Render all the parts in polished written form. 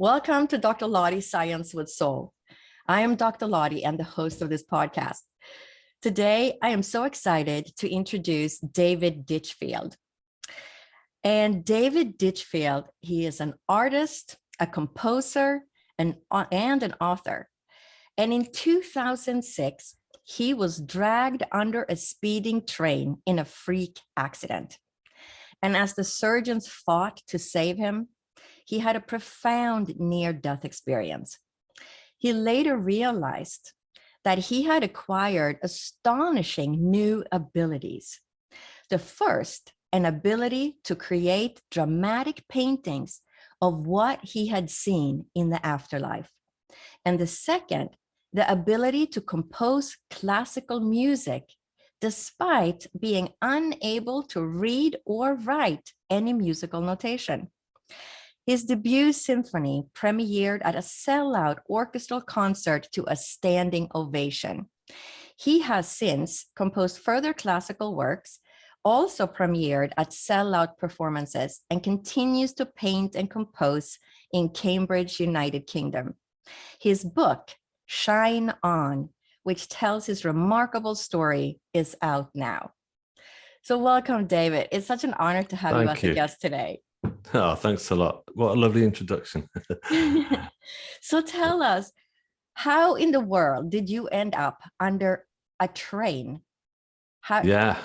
Welcome to Dr. Lottie's Science with Soul. I am Dr. Lottie and the host of this podcast. Today, I am so excited to introduce David Ditchfield. And David Ditchfield, he is an artist, a composer, and an author. And in 2006, he was dragged under a speeding train in a freak accident. And as the surgeons fought to save him, he had a profound near-death experience. He later realized that he had acquired astonishing new abilities. The first, an ability to create dramatic paintings of what he had seen in the afterlife. And the second, the ability to compose classical music despite being unable to read or write any musical notation. His debut symphony premiered at a sellout orchestral concert to a standing ovation. He has since composed further classical works, also premiered at sellout performances, and continues to paint and compose in Cambridge, United Kingdom. His book, Shine On, which tells his remarkable story, is out now. So welcome, David. It's such an honor to have you as a guest today. Oh, thanks a lot. What a lovely introduction. So tell us, how in the world did you end up under a train? Yeah,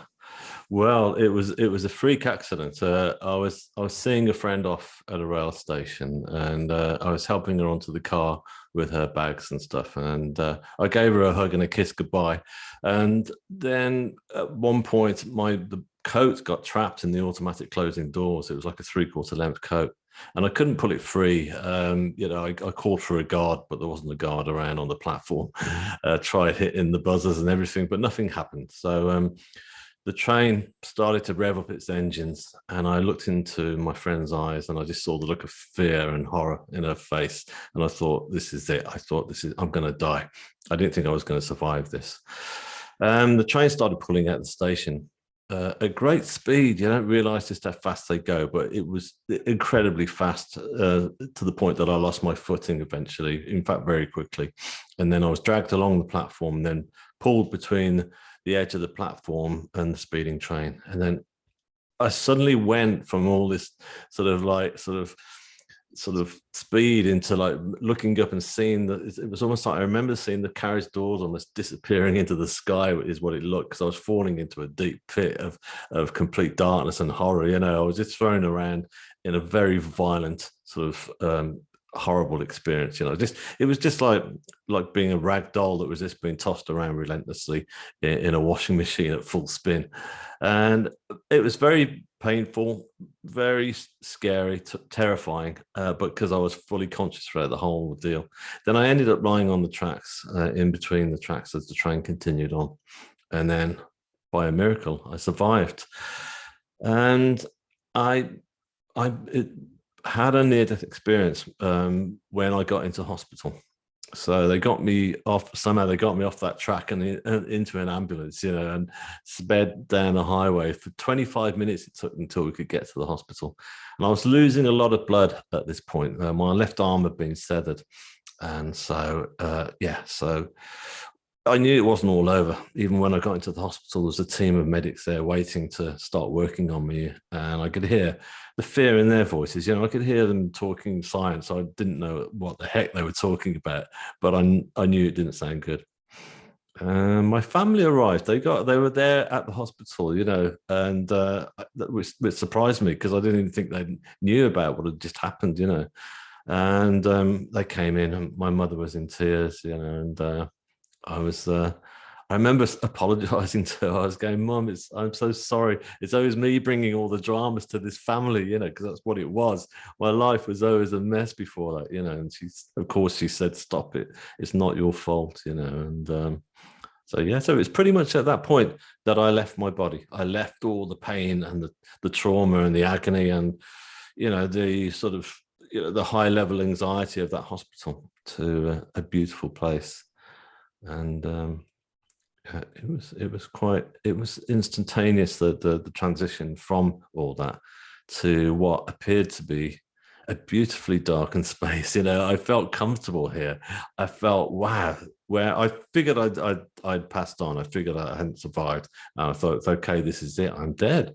well, it was a freak accident. I was seeing a friend off at a rail station, and I was helping her onto the car with her bags and stuff. And I gave her a hug and a kiss goodbye. And then at one point, the coat got trapped in the automatic closing doors. It was like a 3/4 length coat, and I couldn't pull it free. I called for a guard, but there wasn't a guard around on the platform. Tried hitting the buzzers and everything, but nothing happened. So the train started to rev up its engines, and I looked into my friend's eyes, and I just saw the look of fear and horror in her face. And I thought, this is it. I'm going to die. I didn't think I was going to survive this. The train started pulling out the station at great speed. You don't realize just how fast they go, but it was incredibly fast to the point that I lost my footing eventually, in fact, very quickly. And then I was dragged along the platform, then pulled between the edge of the platform and the speeding train. And then I suddenly went from all this sort of speed into like looking up and seeing that it was almost like I remember seeing the carriage doors almost disappearing into the sky is what it looked, because I was falling into a deep pit of complete darkness and horror. I was just thrown around in a very violent sort of horrible experience. It was just like being a rag doll that was just being tossed around relentlessly in a washing machine at full spin. And it was very painful, very scary, terrifying, but because I was fully conscious throughout the whole deal. Then I ended up lying on the tracks, in between the tracks as the train continued on. And then by a miracle, I survived. And I had a near-death experience when I got into hospital. So they got me off that track and into an ambulance, and sped down the highway. For 25 minutes it took until we could get to the hospital. And I was losing a lot of blood at this point. My left arm had been severed. And so, so I knew it wasn't all over. Even when I got into the hospital, there was a team of medics there waiting to start working on me. And I could hear the fear in their voices. I could hear them talking science. I didn't know what the heck they were talking about, but I knew it didn't sound good. My family arrived. They were there at the hospital, and which surprised me, because I didn't even think they knew about what had just happened, And they came in, and my mother was in tears, and I remember apologizing to her. I was going, "Mum, I'm so sorry. It's always me bringing all the dramas to this family, because that's what it was. My life was always a mess before that, And she said, "Stop it. It's not your fault, And so it's pretty much at that point that I left my body. I left all the pain and the trauma and the agony and, the sort of, the high level anxiety of that hospital to a beautiful place." And it was instantaneous, the transition from all that to what appeared to be a beautifully darkened space. I felt comfortable here. I felt, wow, where I figured I'd passed on. I figured I hadn't survived. And I thought, it's okay, this is it. I'm dead.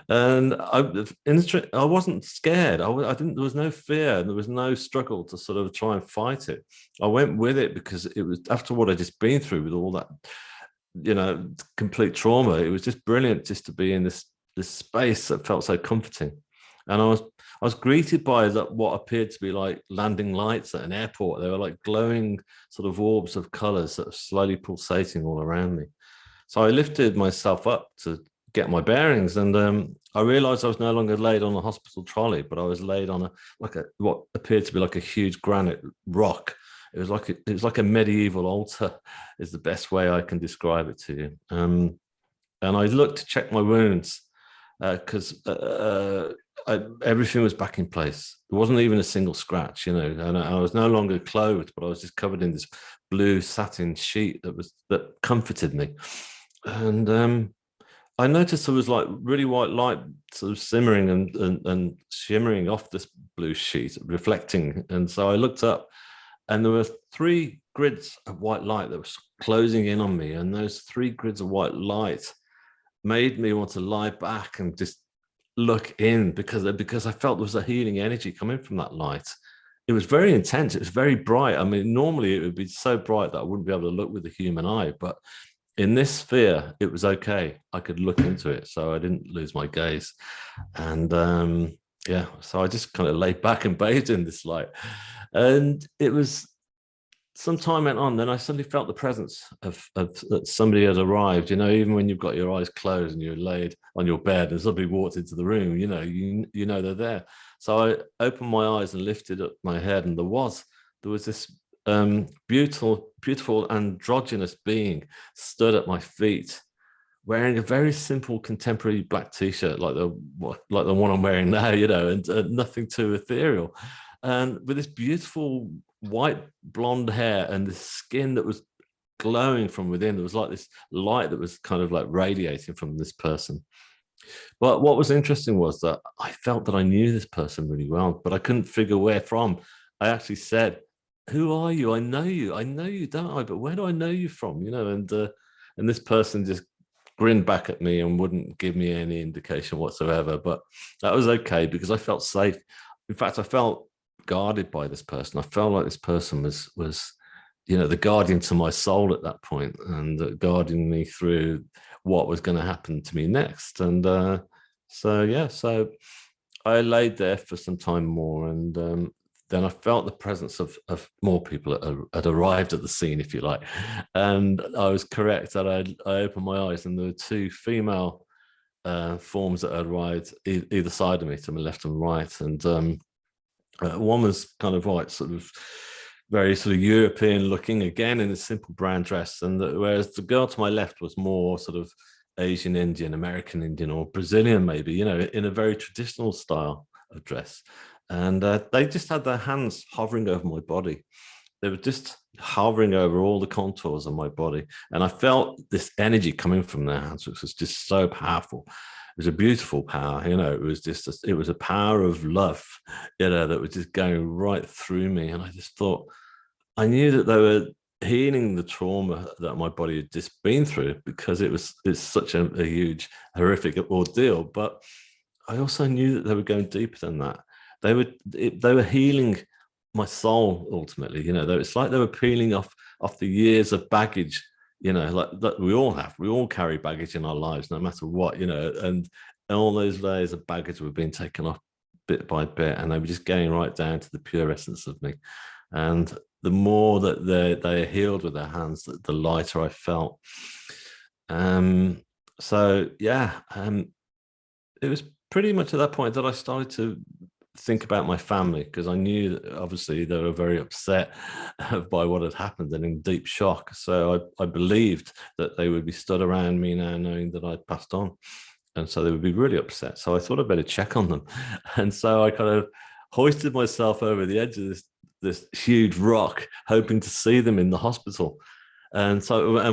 And I wasn't scared. I didn't. There was no fear. There was no struggle to sort of try and fight it. I went with it because it was, after what I'd just been through with all that, complete trauma. It was just brilliant just to be in this space that felt so comforting. And I was greeted by what appeared to be like landing lights at an airport. They were like glowing sort of orbs of colors that were slowly pulsating all around me. So I lifted myself up to get my bearings, and I realized I was no longer laid on a hospital trolley, but I was laid on what appeared to be like a huge granite rock. It was like a medieval altar, is the best way I can describe it to you. And I looked to check my wounds because everything was back in place. There wasn't even a single scratch, and I was no longer clothed, but I was just covered in this blue satin sheet that comforted me. And I noticed there was like really white light sort of simmering and shimmering off this blue sheet, reflecting. And so I looked up, and there were 3 grids of white light that was closing in on me. And those 3 grids of white light made me want to lie back and just look in, because I felt there was a healing energy coming from that light. It was very intense. It was very bright. I mean, normally it would be so bright that I wouldn't be able to look with the human eye, but in this sphere, it was okay. I could look into it, so I didn't lose my gaze. And yeah, so I just kind of laid back and bathed in this light. And it was, some time went on, then I suddenly felt the presence of that somebody had arrived. Even when you've got your eyes closed and you're laid on your bed and somebody walked into the room, you know they're there. So I opened my eyes and lifted up my head, and there was this beautiful androgynous being stood at my feet, wearing a very simple contemporary black t-shirt like the one I'm wearing now, and nothing too ethereal, and with this beautiful white blonde hair and the skin that was glowing from within. There was like this light that was kind of like radiating from this person. But what was interesting was that I felt that I knew this person really well, but I couldn't figure where from. I actually said, "Who are you? I know you, don't I? But where do I know you from?" And this person just grinned back at me and wouldn't give me any indication whatsoever. But that was okay, because I felt safe. In fact, I felt guarded by this person. I felt like this person was the guardian to my soul at that point, and guarding me through what was going to happen to me next. And so I laid there for some time more, and then I felt the presence of more people had arrived at the scene, if you like. And I was correct that I opened my eyes, and there were 2 female forms that had arrived either side of me, to my left and right. And one was kind of white, sort of very sort of European looking, again in a simple brown dress, and whereas the girl to my left was more sort of Asian Indian, American Indian, or Brazilian maybe, in a very traditional style of dress. And they just had their hands hovering over my body. They were just hovering over all the contours of my body, and I felt this energy coming from their hands, which was just so powerful. It was a beautiful power, it was a power of love, that was just going right through me. And I just thought, I knew that they were healing the trauma that my body had just been through, because it's such a huge, horrific ordeal. But I also knew that they were going deeper than that. They were healing my soul ultimately. It's like they were peeling off the years of baggage, like that we all have. We all carry baggage in our lives, no matter what, and all those layers of baggage were being taken off bit by bit, and they were just going right down to the pure essence of me. And the more that they healed with their hands, the lighter I felt. So yeah, it was pretty much at that point that I started to think about my family, because I knew that obviously they were very upset by what had happened and in deep shock. So I believed that they would be stood around me now, knowing that I'd passed on, and so they would be really upset. So I thought I'd better check on them, and so I kind of hoisted myself over the edge of this huge rock, hoping to see them in the hospital. And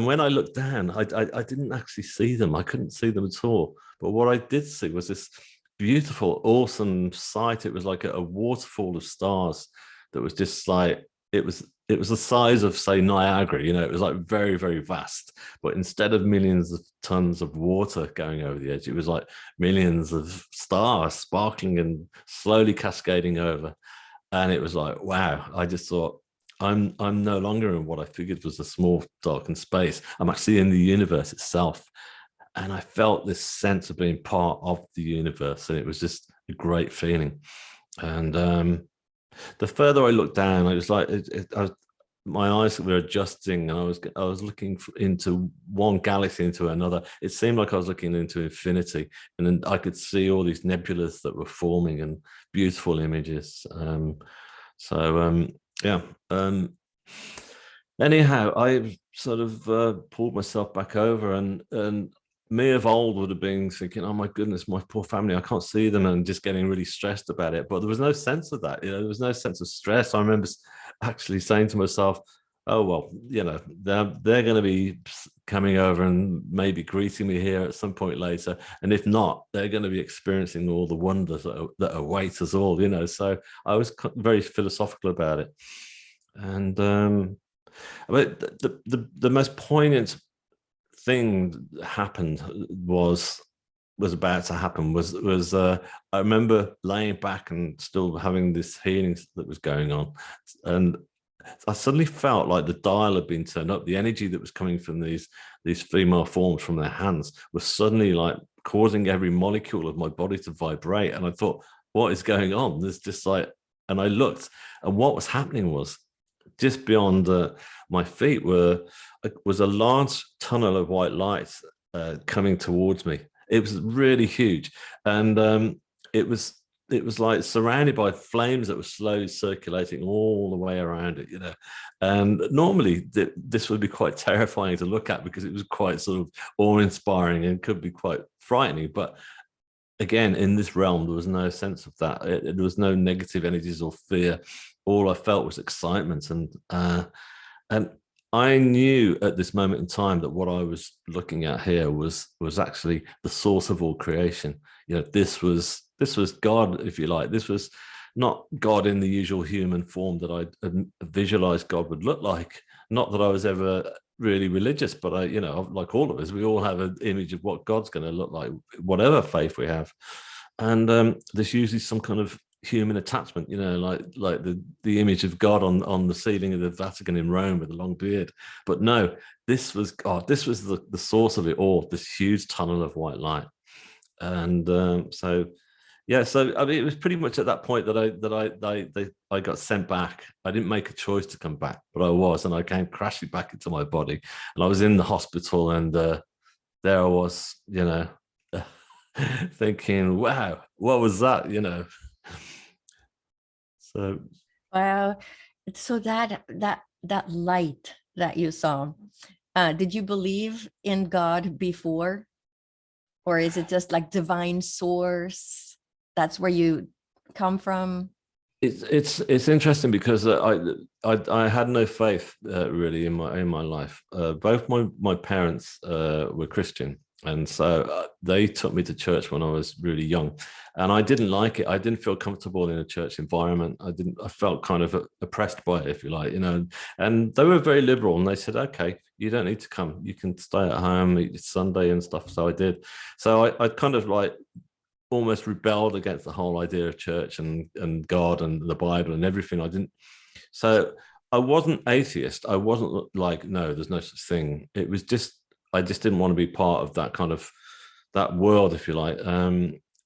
when I looked down, I didn't actually see them. I couldn't see them at all. But what I did see was this beautiful, awesome sight. It was like a waterfall of stars that was just like, it was the size of, say, Niagara. It was like very, very vast. But instead of millions of tons of water going over the edge, it was like millions of stars sparkling and slowly cascading over. And it was like, wow. I just thought, I'm no longer in what I figured was a small darkened space. I'm actually in the universe itself. And I felt this sense of being part of the universe, and it was just a great feeling. And the further I looked down, I was like, my eyes were adjusting, and I was looking into one galaxy into another. It seemed like I was looking into infinity, and then I could see all these nebulas that were forming and beautiful images. Yeah. Anyhow, I sort of pulled myself back over, and me of old would have been thinking, oh my goodness, my poor family, I can't see them, and just getting really stressed about it. But there was no sense of that. There was no sense of stress. I remember actually saying to myself, oh, well, they're going to be coming over and maybe greeting me here at some point later. And if not, they're going to be experiencing all the wonders that await us all, So I was very philosophical about it. And the most poignant thing that happened was about to happen was I remember laying back and still having this healing that was going on, and I suddenly felt like the dial had been turned up. The energy that was coming from these female forms from their hands was suddenly like causing every molecule of my body to vibrate. And I thought, what is going on? There's just like, and I looked, and what was happening was just beyond my feet was a large tunnel of white light coming towards me. It was really huge, and it was like surrounded by flames that were slowly circulating all the way around it, And normally this would be quite terrifying to look at because it was quite sort of awe-inspiring and could be quite frightening. But again, in this realm, there was no sense of that. There was no negative energies or fear. All I felt was excitement, and I knew at this moment in time that what I was looking at here was actually the source of all creation. This was God, if you like. This was not God in the usual human form that I visualized God would look like. Not that I was ever really religious, but I, like all of us, we all have an image of what God's going to look like, whatever faith we have. And there's usually some kind of human attachment, like the image of God on the ceiling of the Vatican in Rome with a long beard. But no, this was God. This was the source of it all, this huge tunnel of white light. And so I mean, it was pretty much at that point that I got sent back. I didn't make a choice to come back, but I was, and I came crashing back into my body, and I was in the hospital, and there I was, thinking, wow, what was that, So, Wow. So that light that you saw, did you believe in God before, or is it just like divine source? That's where you come from. it's interesting because I had no faith really in my life. Both my parents were Christian, and so they took me to church when I was really young, and I didn't like it. I didn't feel comfortable in a church environment. I felt kind of oppressed by it, if you like, And they were very liberal, and they said, "Okay, you don't need to come. You can stay at home. It's Sunday and stuff." So I did. So I kind of like almost rebelled against the whole idea of church and God and the Bible and everything. So I wasn't atheist. I wasn't like, no, there's no such thing. It was just, I just didn't want to be part of that kind of, that world, if you like,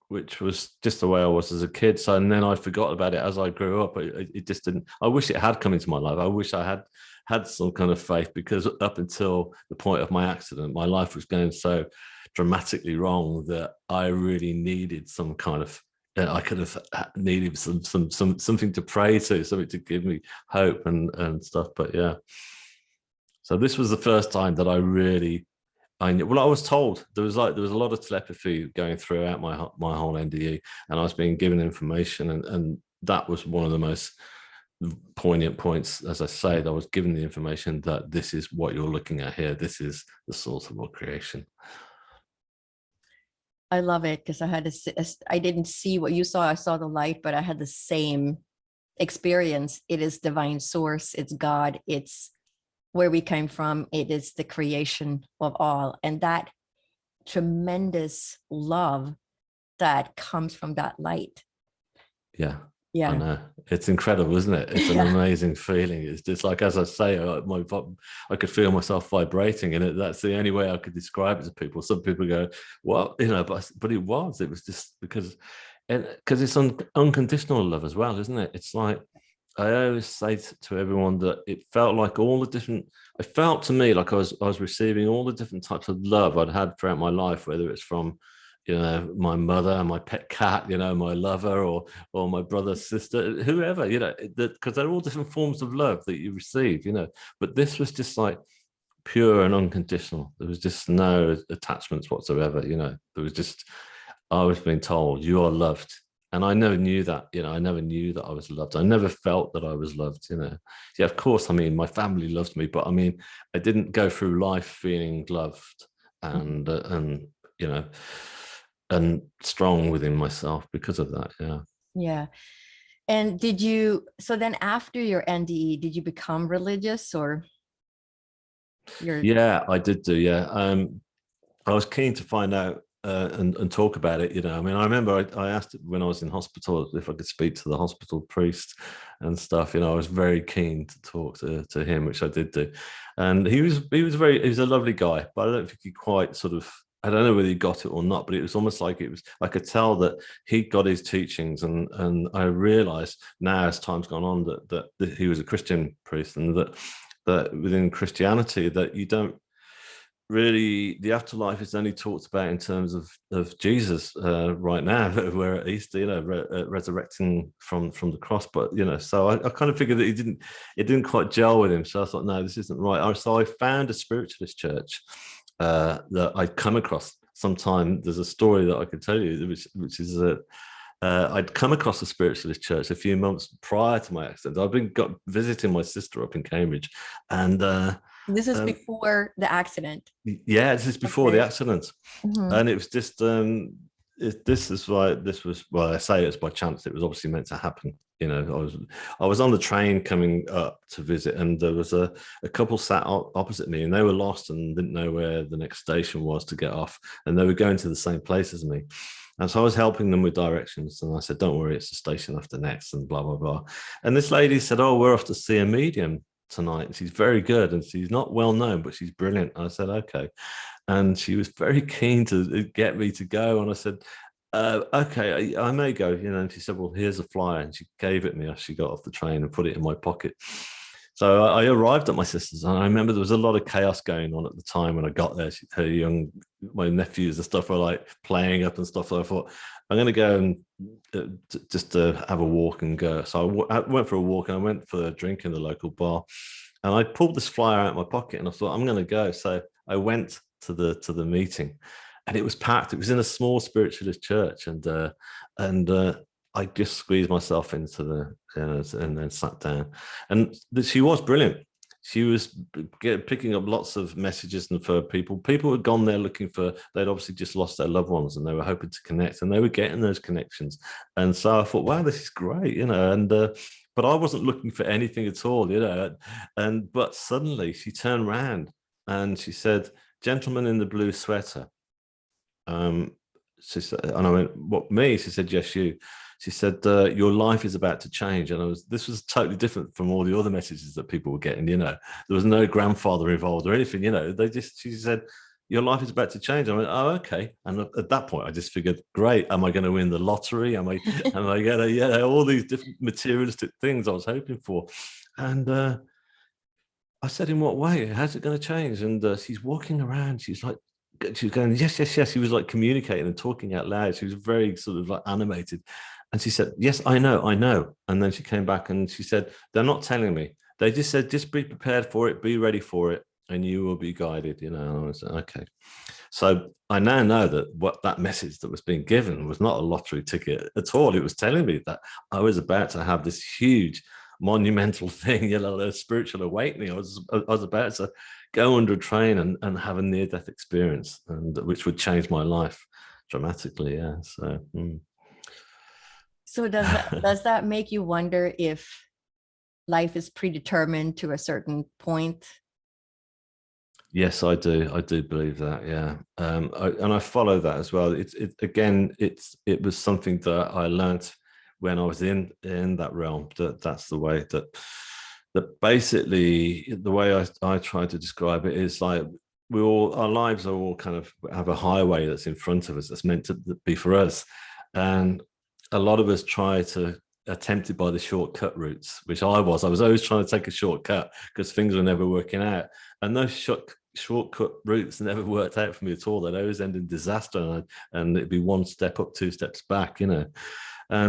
which was just the way I was as a kid. So, and then I forgot about it as I grew up. It just didn't, I wish it had come into my life. I wish I had some kind of faith, because up until the point of my accident, my life was going so dramatically wrong that I really needed some kind of, I could have needed something to pray to, something to give me hope and stuff. But yeah, so this was the first time that I was told there was a lot of telepathy going throughout my whole NDE, and I was being given information, and that was one of the most poignant points. As I say, that I was given the information that this is what you're looking at here. This is the source of all creation. I love it because I didn't see what you saw. I saw the light, but I had the same experience. It is divine source. It's God. It's where we came from. It is the creation of all. And that tremendous love that comes from that light. Yeah, I Yeah. know. It's incredible, isn't it? It's an Yeah. amazing feeling. It's just like, as I say, I could feel myself vibrating, and that's the only way I could describe it to people. Some people go, "Well, but it was just because it's unconditional love as well, isn't it? It's like I always say to everyone that it felt like all the different. It felt to me like I was receiving all the different types of love I'd had throughout my life, whether it's from my mother, my pet cat, my lover, or my brother, sister, whoever, because they're all different forms of love that you receive, but this was just like pure and unconditional. There was just no attachments whatsoever. There was just, I was being told you are loved. And I never knew that, I never knew that I was loved. I never felt that I was loved, Yeah, of course, I mean, my family loved me, but I mean, I didn't go through life feeling loved and you know, and strong within myself because of that. Yeah. Yeah. And so then after your NDE, did you become religious or your? Yeah, I did do. Yeah. I was keen to find out and talk about it. I mean, I remember I asked when I was in hospital if I could speak to the hospital priest and stuff. I was very keen to talk to him, which I did do. And he was a lovely guy, but I don't think he quite sort of. I don't know whether he got it or not, but it was almost like I could tell that he got his teachings, and I realized now as time's gone on that he was a Christian priest, and that within Christianity that you don't really, the afterlife is only talked about in terms of Jesus right now. We're at Easter, resurrecting from the cross. But so I kind of figured that it didn't quite gel with him. So I thought, no, this isn't right. So I found a spiritualist church that I'd come across sometime. There's a story that I could tell you, which is that. I'd come across a spiritualist church a few months prior to my accident. I've been visiting my sister up in Cambridge, and This is before the accident. yeah, this is before the accident, Mm-hmm. and it was just this is why this was. Well, I say it's by chance. It was obviously meant to happen. I was on the train coming up to visit, and there was a couple sat opposite me, and they were lost and didn't know where the next station was to get off, and they were going to the same place as me. And so I was helping them with directions, and I said, "Don't worry, it's the station after next," and blah blah blah. And this lady said, "Oh, we're off to see a medium tonight, and she's very good, and she's not well known, but she's brilliant." And I said, "Okay," and she was very keen to get me to go, and I said, "Okay, I may go." And she said, "Well, here's a flyer," and she gave it me as she got off the train and put it in my pocket. So I arrived at my sister's, and I remember there was a lot of chaos going on at the time when I got there. My nephews and stuff were like playing up and stuff. So I thought, I'm going to go and just to have a walk and go. So I went for a walk, and I went for a drink in the local bar, and I pulled this flyer out of my pocket, and I thought, I'm going to go. So I went to the meeting, and it was packed. It was in a small spiritualist church, and I just squeezed myself into and then sat down. And she was brilliant. She was picking up lots of messages and for people. People had gone there looking they'd obviously just lost their loved ones, and they were hoping to connect, and they were getting those connections. And so I thought, wow, this is great, and but I wasn't looking for anything at all, but suddenly she turned around and she said, "Gentleman in the blue sweater." She said, and I went, "What, me?" She said, "Yes, you." She said, "Your life is about to change." And this was totally different from all the other messages that people were getting. There was no grandfather involved or anything. She said, "Your life is about to change." I went, "Oh, okay." And at that point, I just figured, great. Am I going to win the lottery? Am I going to, all these different materialistic things I was hoping for. And I said, "In what way? How's it going to change?" And she's walking around. She's going, "Yes, yes, yes." She was like communicating and talking out loud. She was very sort of like animated. And she said, "Yes, I know, I know." And then she came back and she said, "They're not telling me. They just said, just be prepared for it, be ready for it, and you will be guided." And I said, okay. So I now know that what that message that was being given was not a lottery ticket at all. It was telling me that I was about to have this huge monumental thing, a spiritual awakening. I was about to go under a train and have a near-death experience, and which would change my life. dramatically. Yeah. So. So does that make you wonder if life is predetermined to a certain point? Yes, I do. I do believe that. Yeah, and I follow that as well. It was something that I learned when I was in that realm. That's the way that basically the way I try to describe it is like our lives are all kind of have a highway that's in front of us that's meant to be for us, and a lot of us try to attempt it by the shortcut routes, which I was always trying to take a shortcut because things were never working out, and those shortcut routes never worked out for me at all. They'd always end in disaster, and it'd be one step up, two steps back, you know.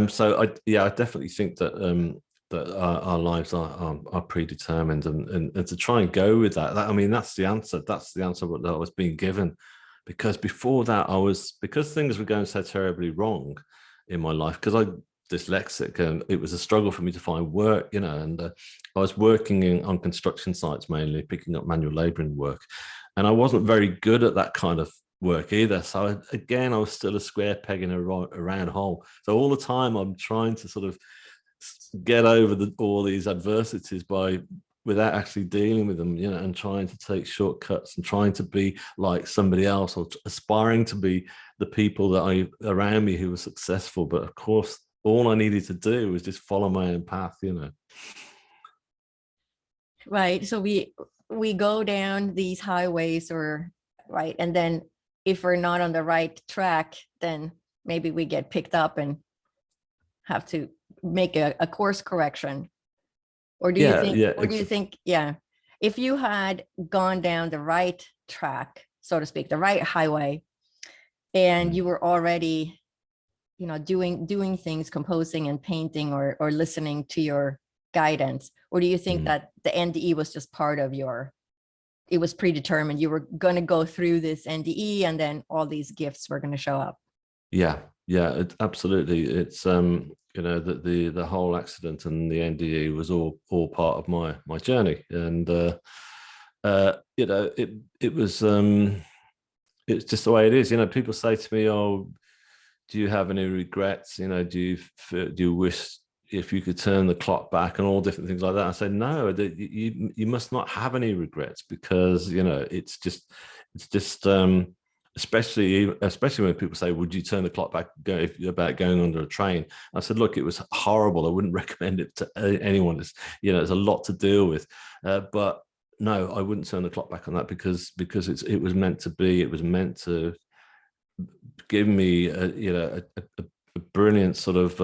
So I definitely think that that our lives are predetermined, and to try and go with that, I mean, that's the answer. That's the answer that I was being given, because before that, because things were going so terribly wrong in my life, because I dyslexic, and it was a struggle for me to find work, you know, and I was working on construction sites, mainly picking up manual laboring work, and I wasn't very good at that kind of work either. So I was still a square peg in a round hole. So all the time I'm trying to sort of get over all these adversities without actually dealing with them, you know, and trying to take shortcuts and trying to be like somebody else, or aspiring to be the people that around me who were successful. But of course, all I needed to do was just follow my own path, you know. Right. So we go down these highways, or right, and then if we're not on the right track, then maybe we get picked up and have to make a course correction. Or do you think, if you had gone down the right track, so to speak, the right highway, and you were already, you know, doing things, composing and painting, or listening to your guidance, or do you think that the NDE was just part of it was predetermined, you were going to go through this NDE and then all these gifts were going to show up? Yeah, absolutely. It's you know, that the whole accident and the NDE was all part of my journey, and you know, it was it's just the way it is. You know, people say to me, "Oh, do you have any regrets? You know, do you wish if you could turn the clock back," and all different things like that? I say, no, you must not have any regrets, because, you know, it's just especially when people say, would you turn the clock back about going under a train? I said, look, it was horrible. I wouldn't recommend it to anyone. It's, you know, there's a lot to deal with, but no, I wouldn't turn the clock back on that, because it was meant to be. It was meant to give me a brilliant sort of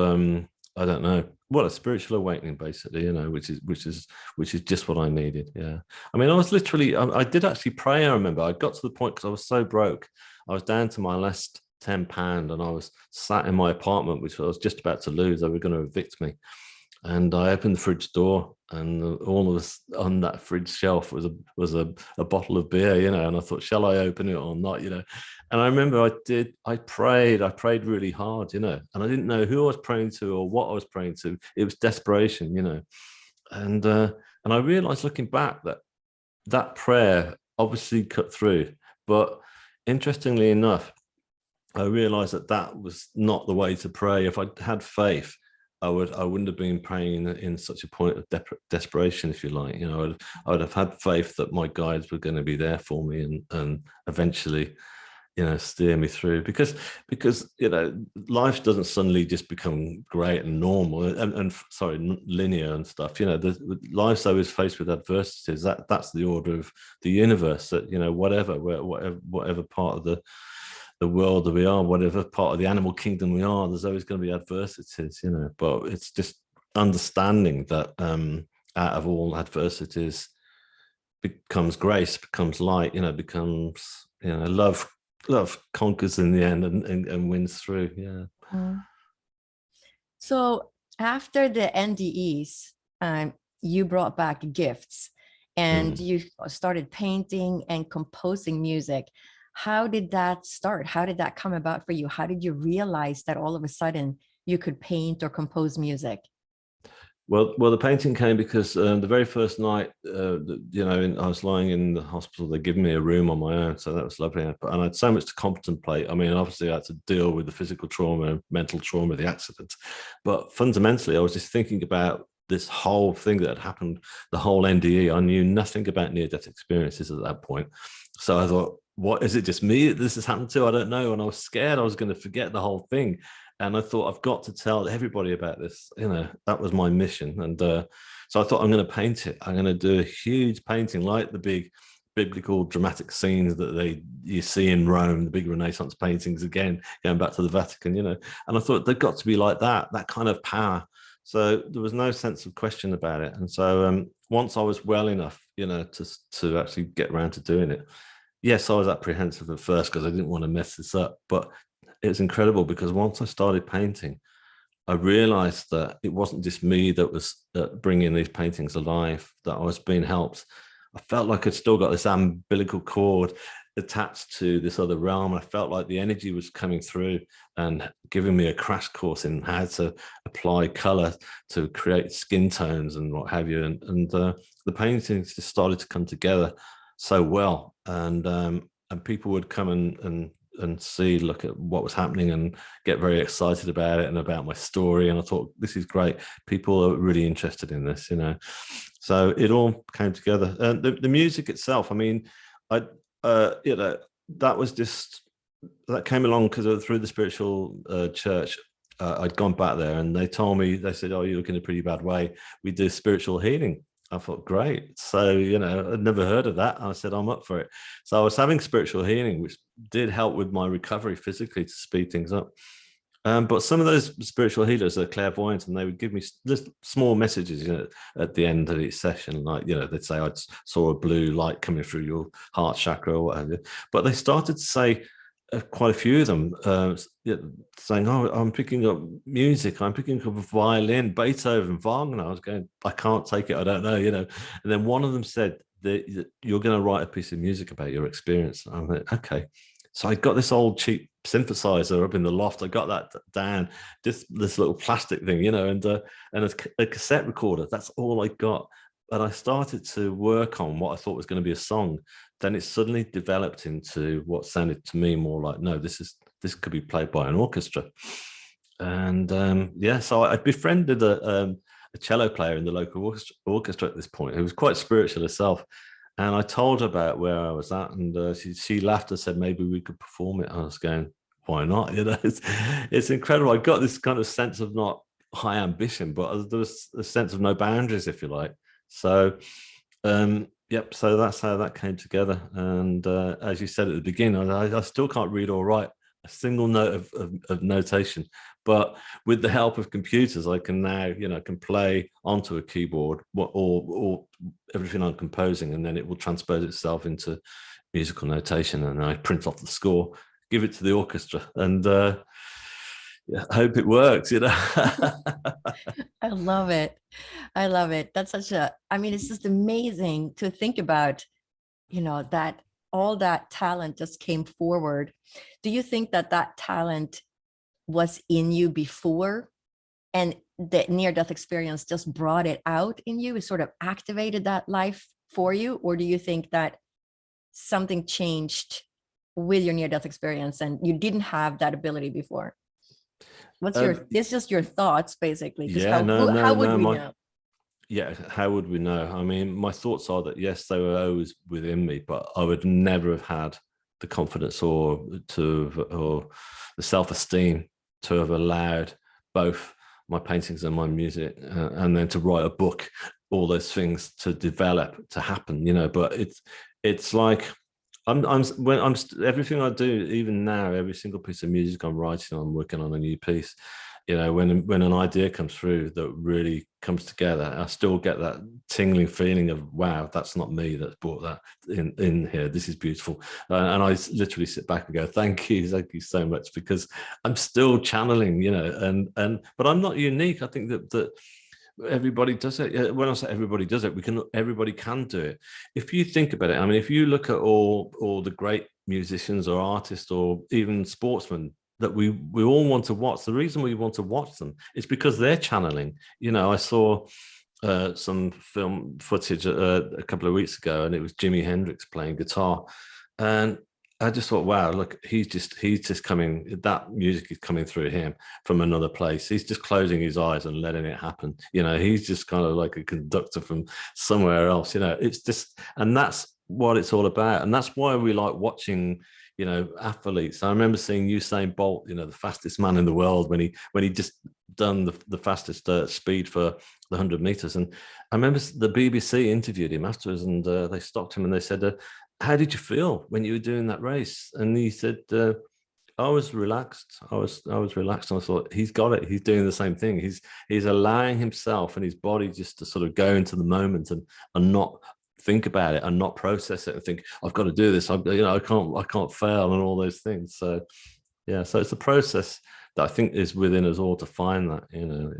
I don't know, a spiritual awakening, basically, you know, which is just what I needed. Yeah, I mean, I was literally, I did actually pray. I remember I got to the point, because I was so broke, I was down to my last £10, and I was sat in my apartment, which I was just about to lose. They were going to evict me, and I opened the fridge door, and all of us on that fridge shelf was a bottle of beer, you know. And I thought, shall I open it or not, you know? And I remember I prayed really hard, you know, and I didn't know who I was praying to or what I was praying to. It was desperation, you know. And I realized, looking back, that prayer obviously cut through. But interestingly enough, I realized that was not the way to pray. If I had faith, I wouldn't have been praying in such a point of desperation, if you like. You know, I would have had faith that my guides were going to be there for me, and eventually, you know, steer me through, because you know, life doesn't suddenly just become great and normal and sorry, linear and stuff. You know, life's always faced with adversities. That's the order of the universe. That, you know, whatever part of the world that we are, whatever part of the animal kingdom we are, there's always going to be adversities, you know. But it's just understanding that out of all adversities becomes grace, becomes light, you know, becomes, you know, love conquers in the end, and wins through. Yeah. So after the NDEs, you brought back gifts, and you started painting and composing music. How did that start? How did that come about for you? How did you realize that all of a sudden you could paint or compose music? Well, the painting came because the very first night, I was lying in the hospital. They gave me a room on my own, so that was lovely. And I had so much to contemplate. I mean, obviously, I had to deal with the physical trauma, mental trauma, the accident, but fundamentally, I was just thinking about this whole thing that had happened, the whole NDE. I knew nothing about near-death experiences at that point, so I thought, what is it? Just me that this has happened to? I don't know, and I was scared I was going to forget the whole thing. And I thought, I've got to tell everybody about this. That was my mission. And so I thought, I'm going to paint it. I'm going to do a huge painting like the big biblical dramatic scenes that you see in Rome, the big Renaissance paintings, again, going back to the Vatican, And I thought they've got to be like that kind of power. So there was no sense of question about it. And so once I was well enough, to actually get around to doing it, yes, I was apprehensive at first because I didn't want to mess this up. But it was incredible because once I started painting, I realized that it wasn't just me that was bringing these paintings alive, that I was being helped. I felt like I'd still got this umbilical cord attached to this other realm. I felt like the energy was coming through and giving me a crash course in how to apply color to create skin tones and what have you. And the paintings just started to come together so well. And people would come and see, look at what was happening and get very excited about it and about my story. And I thought, this is great. People are really interested in this, So it all came together. And the music itself, I mean, that was just, that came along because through the spiritual church. I'd gone back there and they told me, they said, oh, you look in a pretty bad way. We do spiritual healing. I thought, great. So, I'd never heard of that. I said, I'm up for it. So I was having spiritual healing, which did help with my recovery physically to speed things up. But some of those spiritual healers are clairvoyant, and they would give me just small messages at the end of each session. Like, they'd say, I saw a blue light coming through your heart chakra or whatever. But they started to say, quite a few of them saying, oh, I'm picking up music, I'm picking up a violin, Beethoven, Wagner. I was going, I can't take it, I don't know, And then one of them said that you're going to write a piece of music about your experience. I went, okay. So I got this old cheap synthesizer up in the loft. I got that down, just this little plastic thing, and a cassette recorder. That's all I got. And I started to work on what I thought was going to be a song. Then it suddenly developed into what sounded to me more like, no, this could be played by an orchestra. And so I befriended a cello player in the local orchestra at this point, who was quite spiritual herself. And I told her about where I was at, and she laughed and said, maybe we could perform it. I was going, why not? It's incredible. I got this kind of sense of not high ambition, but there was a sense of no boundaries, if you like. So, so that's how that came together. And as you said at the beginning, I still can't read or write a single note of notation, but with the help of computers, I can now, can play onto a keyboard or everything I'm composing, and then it will transpose itself into musical notation. And I print off the score, give it to the orchestra, and I hope it works, I love it. I love it. That's it's just amazing to think about, that all that talent just came forward. Do you think that talent was in you before, and the near-death experience just brought it out in you, it sort of activated that life for you? Or do you think that something changed with your near-death experience and you didn't have that ability before? It's just your thoughts, basically. Yeah, how would we know? Yeah, how would we know? I mean, my thoughts are that yes, they were always within me, but I would never have had the confidence or the self-esteem to have allowed both my paintings and my music, and then to write a book, all those things to develop, to happen. But it's like everything I do, even now, every single piece of music I'm writing, I'm working on a new piece. When an idea comes through that really comes together, I still get that tingling feeling of, wow, that's not me that's brought that in here. This is beautiful. And I literally sit back and go, thank you so much, because I'm still channeling, but I'm not unique. I think that everybody does it. When I say everybody does it, everybody can do it. If you think about it, I mean, if you look at all the great musicians or artists or even sportsmen, that we all want to watch. The reason we want to watch them is because they're channeling. You know, I saw some film footage a couple of weeks ago, and it was Jimi Hendrix playing guitar, and I just thought, wow, look, he's just coming. That music is coming through him from another place. He's just closing his eyes and letting it happen. You know, he's just kind of like a conductor from somewhere else. You know, it's just, and that's what it's all about, and that's why we like watching, you know, athletes. I remember seeing Usain Bolt, you know, the fastest man in the world, when he just done the fastest speed for the 100 meters. And I remember the BBC interviewed him afterwards, and they stopped him and they said, how did you feel when you were doing that race? And he said, I was relaxed. I was relaxed. And I thought, he's got it. He's doing the same thing. He's allowing himself and his body just to sort of go into the moment and not think about it and not process it and think, I've got to do this. I can't fail and all those things. So yeah, so it's a process that I think is within us all to find that. You know,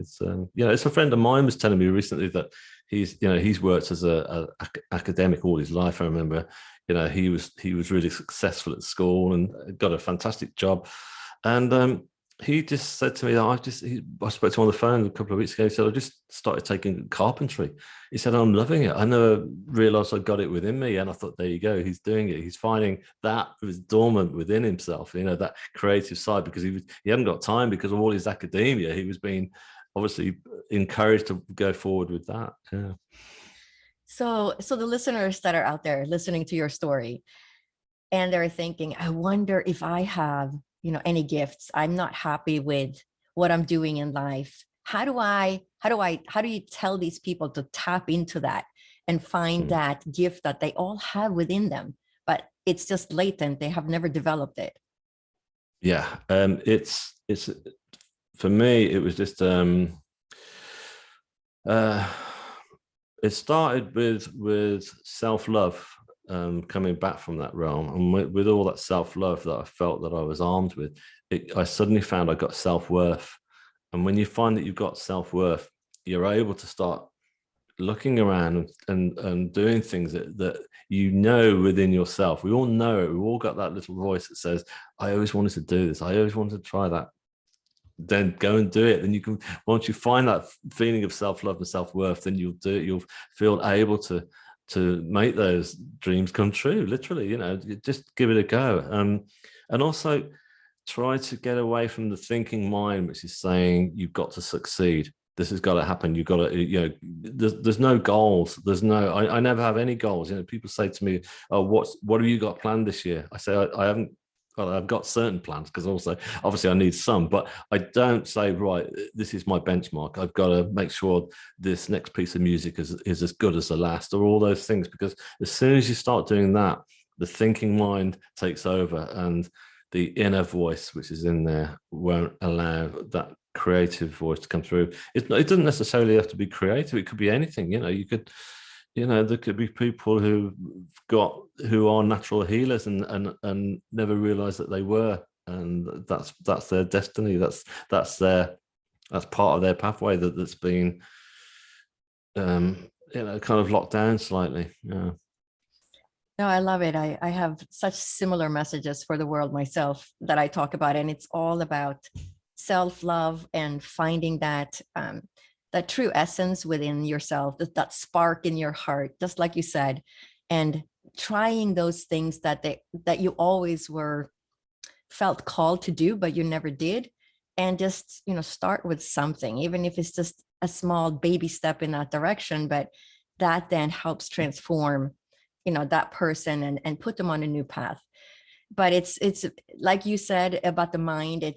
it's a friend of mine was telling me recently that he's worked as a academic all his life. I remember, you know, he was really successful at school and got a fantastic job, and he just said to me that I spoke to him on the phone a couple of weeks ago. He said, I just started taking carpentry. He said, I'm loving it. I never realized I got it within me. And I thought, there you go. He's doing it. He's finding that was dormant within himself, you know, that creative side, because he hadn't got time because of all his academia. He was being obviously encouraged to go forward with that. Yeah. So the listeners that are out there listening to your story, and they're thinking, I wonder if I have, you know, any gifts. I'm not happy with what I'm doing in life. How do you tell these people to tap into that and find that gift that they all have within them, but it's just latent? They have never developed it. Yeah. It's for me, it was just, it started with self-love, coming back from that realm, and with all that self-love that I felt that I was armed with, I suddenly found I got self-worth. And when you find that you've got self-worth, you're able to start looking around and doing things that you know within yourself. We all know it. We've all got that little voice that says, I always wanted to do this. I always wanted to try that. Then go and do it. Then you can, once you find that feeling of self-love and self-worth, then you'll do it. You'll feel able to make those dreams come true, literally. You know, just give it a go. And also try to get away from the thinking mind, which is saying you've got to succeed. This has got to happen. You've got to, you know, there's no goals. There's no, I never have any goals. You know, people say to me, oh, what have you got planned this year? I say, I haven't. Well, I've got certain plans, because also obviously I need some, but I don't say, right, this is my benchmark. I've got to make sure this next piece of music is as good as the last, or all those things, because as soon as you start doing that, the thinking mind takes over, and the inner voice, which is in there, won't allow that creative voice to come through. It doesn't necessarily have to be creative. It could be anything. You know, you could, you know, there could be people who are natural healers and never realized that they were, and that's their destiny. That's part of their pathway that's been, you know, kind of locked down slightly. Yeah. No, I love it. I have such similar messages for the world myself that I talk about, and it's all about self-love and finding that that true essence within yourself, that spark in your heart, just like you said, and trying those things that you always felt called to do, but you never did. And just, you know, start with something, even if it's just a small baby step in that direction, but that then helps transform, you know, that person and put them on a new path. But it's like you said about the mind,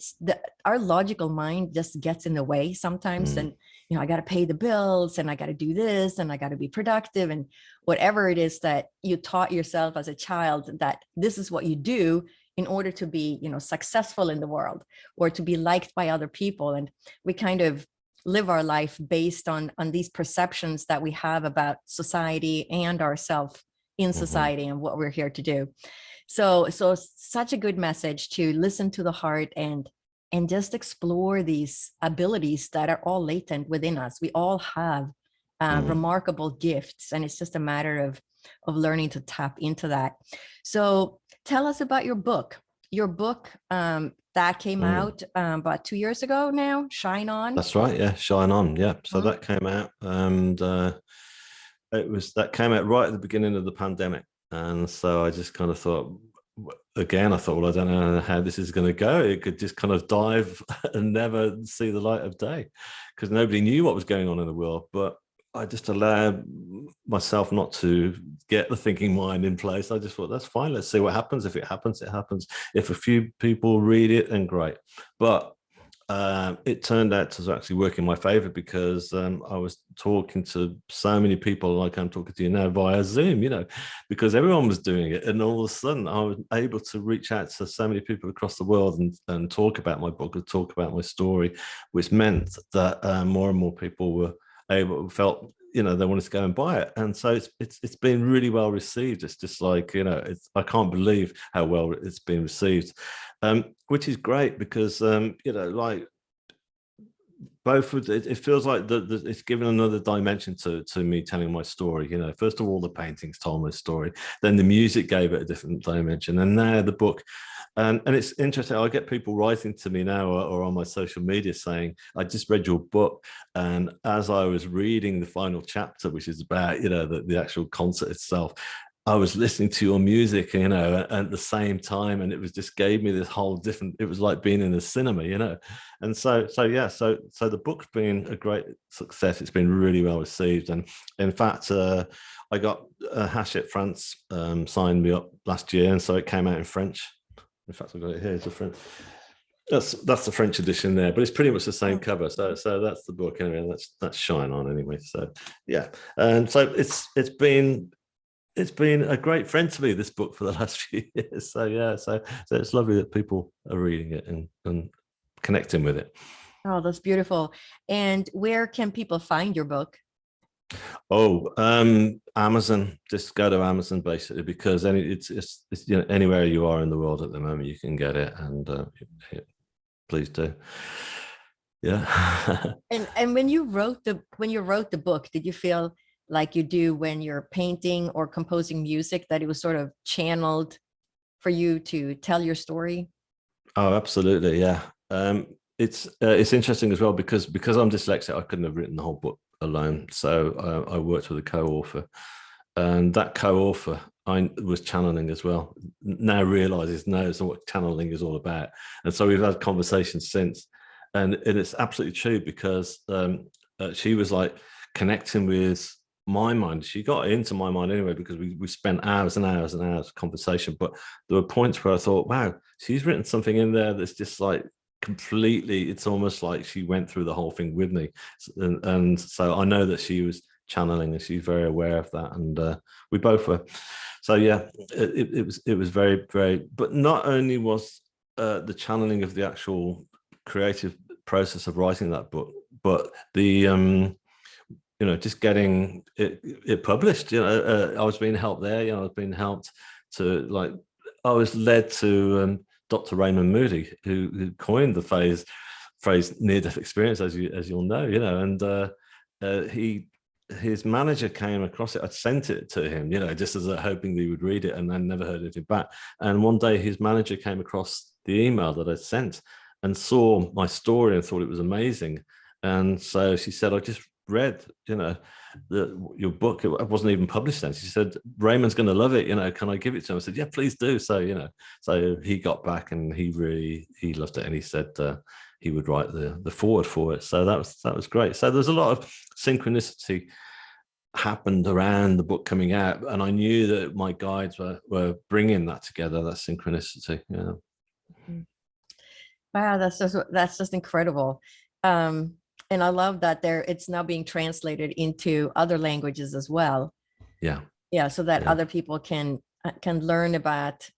our logical mind just gets in the way sometimes. And, you know, I got to pay the bills, and I got to do this, and I got to be productive, and whatever it is that you taught yourself as a child, that this is what you do in order to be, you know, successful in the world, or to be liked by other people. And we kind of live our life based on these perceptions that we have about society and ourselves in society and what we're here to do. So such a good message to listen to the heart and just explore these abilities that are all latent within us. We all have remarkable gifts, and it's just a matter of learning to tap into that. So tell us about your book. your book that came Mm. out about 2 years ago now, Shine On. That's right. Yeah, Shine On. Yeah. So Mhm. that came out, and that came out right at the beginning of the pandemic, and so I just kind of thought, again, I thought, well, I don't know how this is going to go. It could just kind of dive and never see the light of day because nobody knew what was going on in the world. But I just allowed myself not to get the thinking mind in place. I just thought, that's fine. Let's see what happens. If it happens, it happens. If a few people read it, then great. But it turned out to actually work in my favor because I was talking to so many people like I'm talking to you now via Zoom, because everyone was doing it. And all of a sudden I was able to reach out to so many people across the world and talk about my book and talk about my story, which meant that more and more people were felt, they wanted to go and buy it. And so it's been really well received. It's just like, I can't believe how well it's been received. Which is great because like both of it feels like it's given another dimension to me telling my story. First of all, the paintings told my story, then the music gave it a different dimension, and now the book. And it's interesting. I get people writing to me now or on my social media saying, "I just read your book, and as I was reading the final chapter, which is about the actual concert itself, I was listening to your music, at the same time, and it was just gave me this whole different. It was like being in the cinema. And so the book's been a great success. It's been really well received, and in fact, I got Hachette France signed me up last year, and so it came out in French. In fact, I've got it here. It's a French. That's the French edition there, but it's pretty much the same cover. So that's the book anyway. And that's Shine On anyway. So yeah, and so it's been a great friend to me, this book, for the last few years. So yeah, so it's lovely that people are reading it and connecting with it. Oh, that's beautiful. And where can people find your book? Oh, Amazon. Just go to Amazon basically because it's anywhere you are in the world at the moment you can get it, and please do. Yeah. And when you wrote the book, did you feel like you do when you're painting or composing music, that it was sort of channeled for you to tell your story? Oh, absolutely. Yeah. It's interesting as well because I'm dyslexic, I couldn't have written the whole book alone. So I worked with a co-author, and that co-author I was channeling as well. Now knows what channeling is all about, and so we've had conversations since, and it's absolutely true because she was like connecting with my mind. She got into my mind anyway because we spent hours and hours and hours of conversation. But there were points where I thought, wow, she's written something in there that's just like completely. It's almost like she went through the whole thing with me, and so I know that she was channeling, and she's very aware of that, and we both were. So yeah, it was very, very. But not only was the channeling of the actual creative process of writing that book, but the just getting it published. I was being helped there. I was being helped to I was led to Dr. Raymond Moody, who coined the phrase near-death experience, as you'll know. And his manager came across it. I'd sent it to him, just as hoping that he would read it, and then never heard anything back. And one day his manager came across the email that I'd sent and saw my story and thought it was amazing. And so she said, I just read, your book. It wasn't even published then. She said, Raymond's going to love it. Can I give it to him? I said, yeah, please do. So, so he got back and he loved it. And he said he would write the forward for it. So that was great. So there's a lot of synchronicity happened around the book coming out. And I knew that my guides were bringing that together, that synchronicity. Yeah. Wow, that's just incredible. And I love that it's now being translated into other languages as well. Yeah. Yeah, so that other people can learn about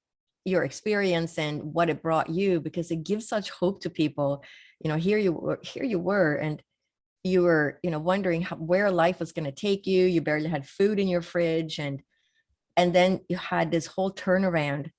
your experience and what it brought you, because it gives such hope to people. Here you were, and you were, wondering where life was going to take you. You barely had food in your fridge, and then you had this whole turnaround.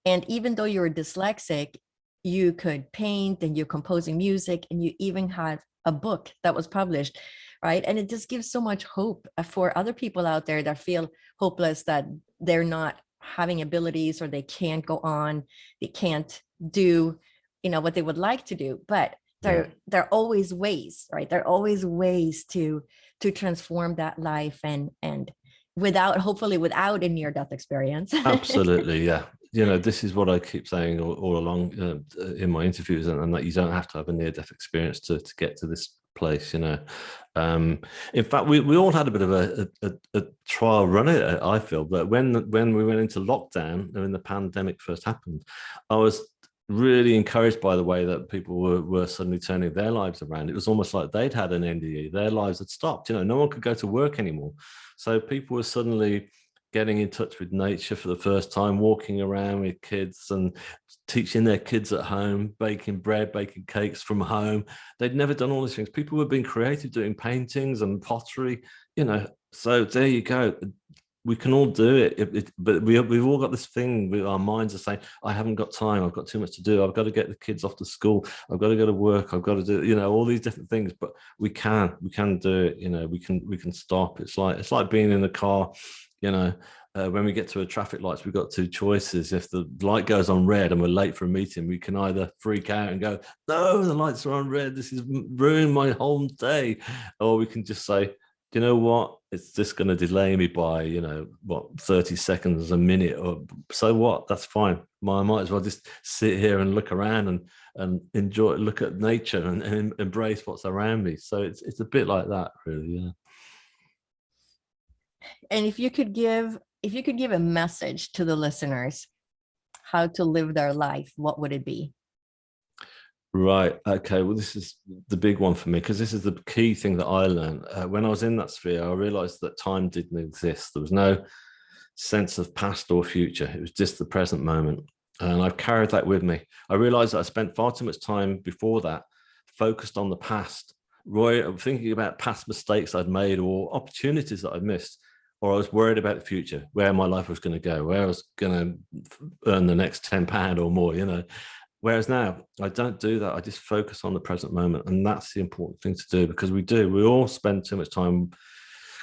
And even though you were dyslexic, you could paint, and you're composing music, and you even had a book that was published, right? And it just gives so much hope for other people out there that feel hopeless, that they're not having abilities, or they can't go on, they can't do, what they would like to do. But there are always ways, right? There are always ways to transform that life, and hopefully without a near-death experience. Absolutely, yeah. This is what I keep saying all along in my interviews, and that you don't have to have a near-death experience to get to this place. In fact, we all had a bit of a trial run at it, I feel. But when we went into lockdown, when the pandemic first happened, I was really encouraged by the way that people were suddenly turning their lives around. It was almost like they'd had an NDE. Their lives had stopped. No one could go to work anymore. So people were suddenly getting in touch with nature for the first time, walking around with kids and teaching their kids at home, baking bread, baking cakes from home. They'd never done all these things. People were being creative, doing paintings and pottery, So there you go. We can all do it, but we've all got this thing with our minds are saying, I haven't got time, I've got too much to do, I've got to get the kids off to school, I've got to go to work, I've got to do, all these different things. But we can do it. We can stop. It's like being in the car, when we get to a traffic lights, we've got two choices. If the light goes on red and we're late for a meeting, we can either freak out and go, no, the lights are on red, this has ruined my whole day. Or we can just say, you know what, it's just going to delay me by 30 seconds, a minute, or so what, that's fine. I might as well just sit here and look around and enjoy, look at nature and embrace what's around me. So it's a bit like that, really. Yeah. And if you could give a message to the listeners how to live their life, what would it be? Right. Okay. Well, this is the big one for me, because this is the key thing that I learned. When I was in that sphere, I realized that time didn't exist. There was no sense of past or future. It was just the present moment. And I've carried that with me. I realized that I spent far too much time before that focused on the past, thinking about past mistakes I'd made or opportunities that I'd missed, or I was worried about the future, where my life was going to go, where I was going to earn the next £10 or more, Whereas now I don't do that. I just focus on the present moment. And that's the important thing to do, because we all spend too much time,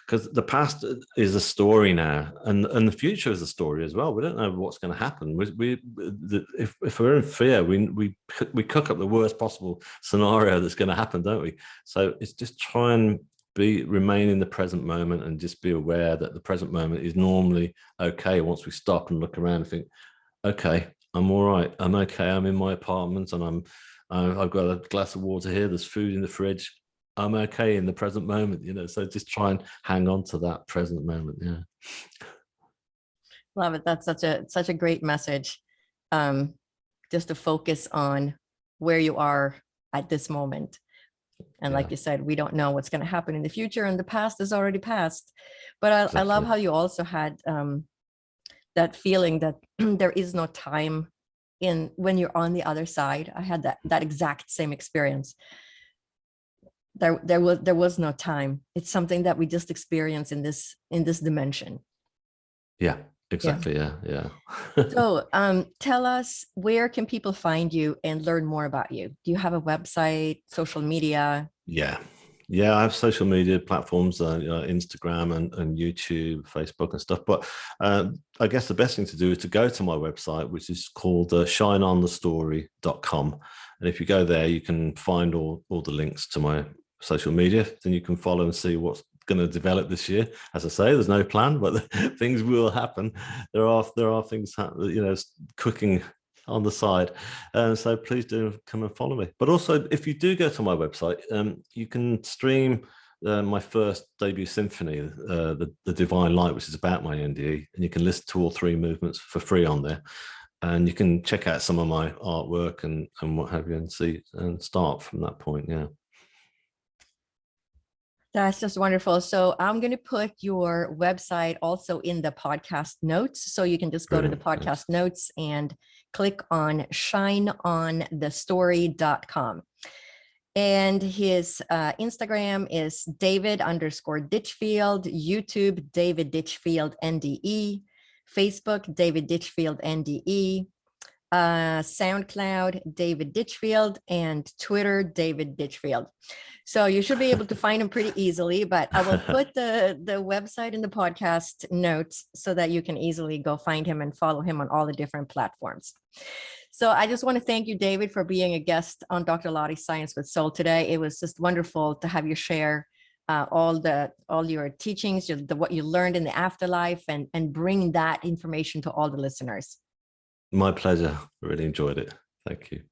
because the past is a story now, and the future is a story as well. We don't know what's going to happen. If we're in fear, we cook up the worst possible scenario that's going to happen, don't we? So it's just try and remain in the present moment, and just be aware that the present moment is normally okay once we stop and look around and think, okay, I'm all right, I'm okay, I'm in my apartment, and I've got a glass of water here, there's food in the fridge, I'm okay in the present moment. So just try and hang on to that present moment. Yeah. Love it. That's such a great message. Just to focus on where you are at this moment. And like you said, we don't know what's going to happen in the future, and the past is already past. But I love how you also had that feeling that there is no time when you're on the other side. I had that exact same experience. There was no time. It's something that we just experience in this dimension. Yeah, exactly. Yeah. So tell us, where can people find you and learn more about you? Do you have a website, social media? Yeah, I have social media platforms, Instagram and YouTube, Facebook and stuff. But I guess the best thing to do is to go to my website, which is called shineonthestory.com. And if you go there, you can find all the links to my social media. Then you can follow and see what's going to develop this year. As I say, there's no plan, but things will happen. There are things cooking on the side, so please do come and follow me. But also, if you do go to my website, you can stream my first debut symphony, the Divine Light, which is about my NDE, and you can listen to all 3 movements for free on there, and you can check out some of my artwork and what have you, and see and start from that point. Yeah. That's just wonderful. So I'm going to put your website also in the podcast notes. So you can just go to the podcast notes and click on shineonthestory.com. And his Instagram is David_Ditchfield, YouTube, David Ditchfield NDE, Facebook, David Ditchfield NDE, SoundCloud, David Ditchfield, and Twitter, David Ditchfield. So you should be able to find him pretty easily, but I will put the website in the podcast notes so that you can easily go find him and follow him on all the different platforms. So I just want to thank you, David, for being a guest on Dr. Lottie's Science with Soul today. It was just wonderful to have you share all your teachings, what you learned in the afterlife, and bring that information to all the listeners. My pleasure. I really enjoyed it. Thank you.